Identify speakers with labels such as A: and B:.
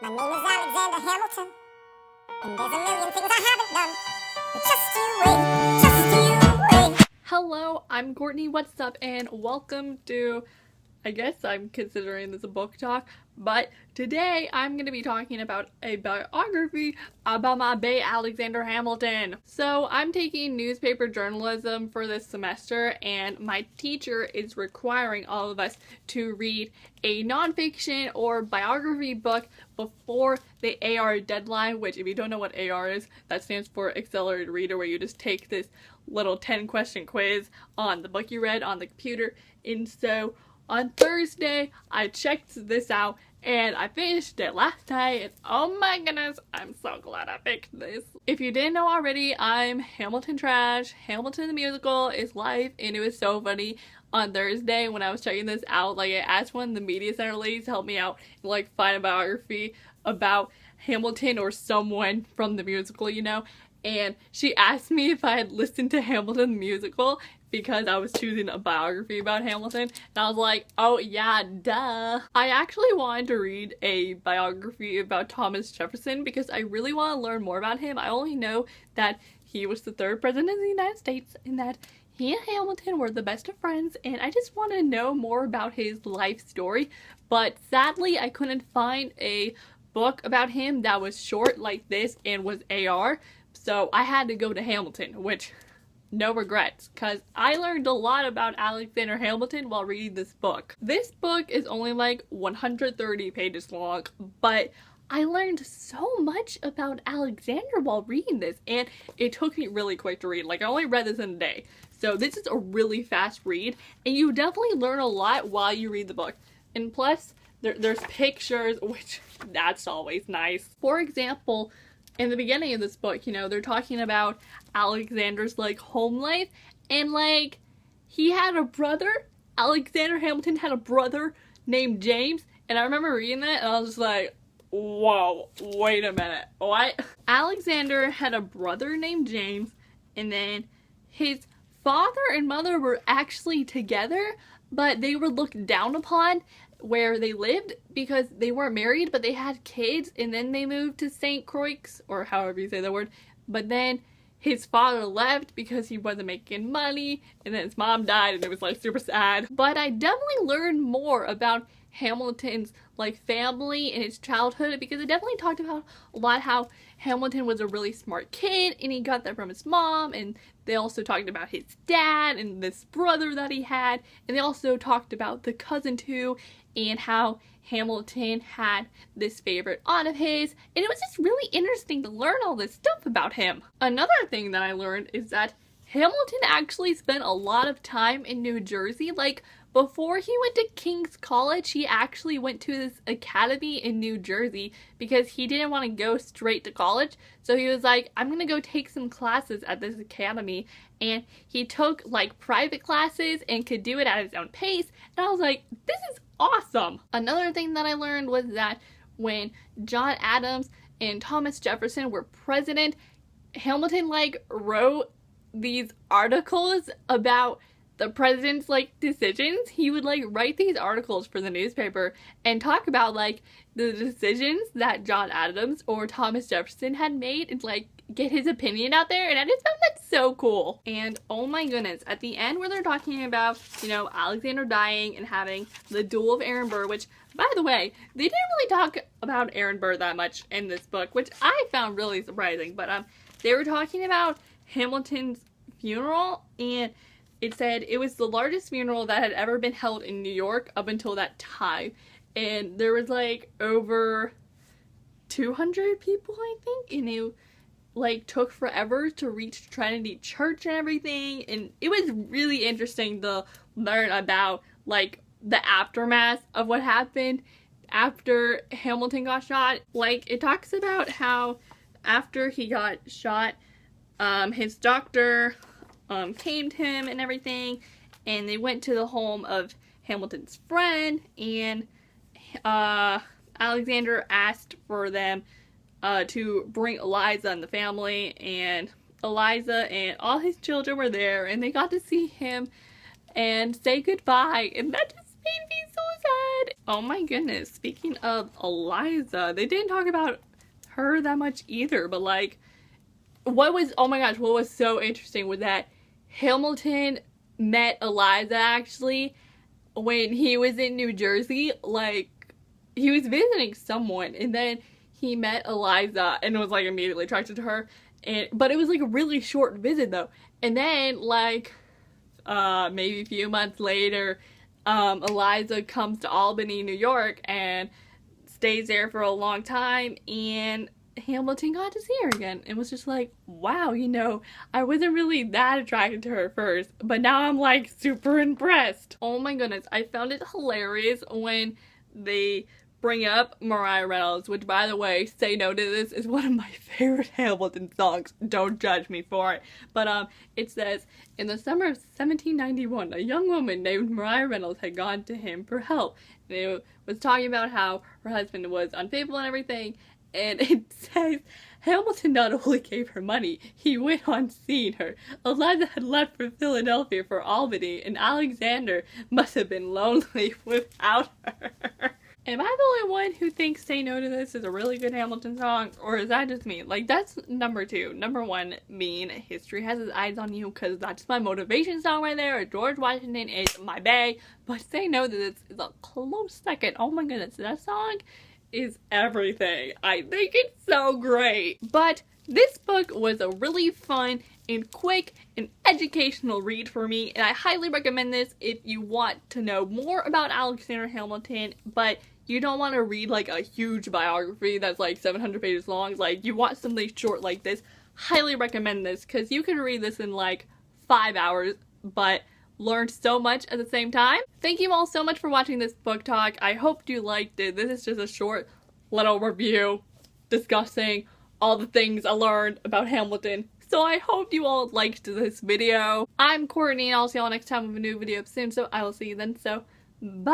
A: My name is Alexander Hamilton, and there's a million things I haven't done. But just you wait, just you wait.
B: Hello, I'm Courtney, what's up, and welcome to, I guess I'm considering this a book talk, but today I'm going to be talking about a biography about my bae Alexander Hamilton. So I'm taking newspaper journalism for this semester, and my teacher is requiring all of us to read a nonfiction or biography book before the AR deadline, which if you don't know what AR is, that stands for Accelerated Reader, where you just take this little 10-question quiz on the book you read on the computer. And so on Thursday, I checked this out and I finished it last night, and oh my goodness, I'm so glad I picked this. If you didn't know already, I'm Hamilton trash. Hamilton the musical is life, and it was so funny. On Thursday when I was checking this out, like I asked one of the media center ladies to help me out and like find a biography about Hamilton or someone from the musical, you know, and she asked me if I had listened to Hamilton the musical because I was choosing a biography about Hamilton, and I was like, oh yeah, duh. I actually wanted to read a biography about Thomas Jefferson because I really want to learn more about him. I only know that he was the third president of the United States and that he and Hamilton were the best of friends, and I just want to know more about his life story, but sadly I couldn't find a book about him that was short like this and was AR, so I had to go to Hamilton, which no regrets, because I learned a lot about Alexander Hamilton while reading this book. This book is only like 130 pages long, but I learned so much about Alexander while reading this, and it took me really quick to read. Like, I only read this in a day, so this is a really fast read, and you definitely learn a lot while you read the book. And plus, there's pictures, which that's always nice. For example, in the beginning of this book, you know, they're talking about Alexander's, like, home life, and, like, he had a brother. Alexander Hamilton had a brother named James, and I remember reading that, and I was just like, whoa, wait a minute, what? Alexander had a brother named James, and then his father and mother were actually together, but they were looked down upon where they lived because they weren't married, but they had kids, and then they moved to St. Croix, or however you say the word, but then his father left because he wasn't making money, and then his mom died, and it was like super sad. But I definitely learned more about Hamilton's like family and his childhood, because it definitely talked about a lot how Hamilton was a really smart kid and he got that from his mom, and they also talked about his dad and this brother that he had, and they also talked about the cousin too, and how Hamilton had this favorite aunt of his, and it was just really interesting to learn all this stuff about him. Another thing that I learned is that Hamilton actually spent a lot of time in New Jersey. Like, before he went to King's College, he actually went to this academy in New Jersey because he didn't want to go straight to college. So he was like, I'm gonna go take some classes at this academy. And he took like private classes and could do it at his own pace. And I was like, this is awesome. Another thing that I learned was that when John Adams and Thomas Jefferson were president, Hamilton like wrote these articles about the president's like decisions. He would like write these articles for the newspaper and talk about like the decisions that John Adams or Thomas Jefferson had made and like get his opinion out there, and I just found that so cool. And oh my goodness, at the end where they're talking about, you know, Alexander dying and having the duel of Aaron Burr, which by the way, they didn't really talk about Aaron Burr that much in this book, which I found really surprising, but they were talking about Hamilton's funeral, and it said it was the largest funeral that had ever been held in New York up until that time. And there was like over 200 people, I think, and it like took forever to reach Trinity Church and everything. And it was really interesting to learn about like the aftermath of what happened after Hamilton got shot. Like, it talks about how after he got shot, his doctor came to him and everything, and they went to the home of Hamilton's friend, and Alexander asked for them to bring Eliza and the family, and Eliza and all his children were there, and they got to see him and say goodbye, and that just made me so sad. Oh my goodness, speaking of Eliza, they didn't talk about her that much either, but like, oh my gosh, what was so interesting was that Hamilton met Eliza actually when he was in New Jersey. Like, he was visiting someone and then he met Eliza and was like immediately attracted to her. But it was like a really short visit though. And then like maybe a few months later, Eliza comes to Albany, New York and stays there for a long time, and Hamilton got to see her again and was just like, wow, you know, I wasn't really that attracted to her first, but now I'm like super impressed. Oh my goodness, I found it hilarious when they bring up Mariah Reynolds, which, by the way, Say No to This is one of my favorite Hamilton songs. Don't judge me for it. But it says, in the summer of 1791, a young woman named Mariah Reynolds had gone to him for help. And it was talking about how her husband was unfaithful and everything. And it says, Hamilton not only gave her money, he went on seeing her. Eliza had left for Philadelphia for Albany, and Alexander must have been lonely without her. Am I the only one who thinks Say No to This is a really good Hamilton song, or is that just me? Like, that's number two. Number one being History Has Its Eyes on You, because that's my motivation song right there. George Washington is my bae. But Say No to This is a close second. Oh my goodness, that song is everything. I think it's so great. But this book was a really fun and quick and educational read for me, and I highly recommend this if you want to know more about Alexander Hamilton, but you don't want to read like a huge biography that's like 700 pages long. Like, you want something short like this. Highly recommend this because you can read this in like 5 hours, but learn so much at the same time. Thank you all so much for watching this book talk. I hope you liked it. This is just a short little review discussing all the things I learned about Hamilton. So I hope you all liked this video. I'm Courtney, and I'll see y'all next time with a new video soon, so I will see you then. So, bye!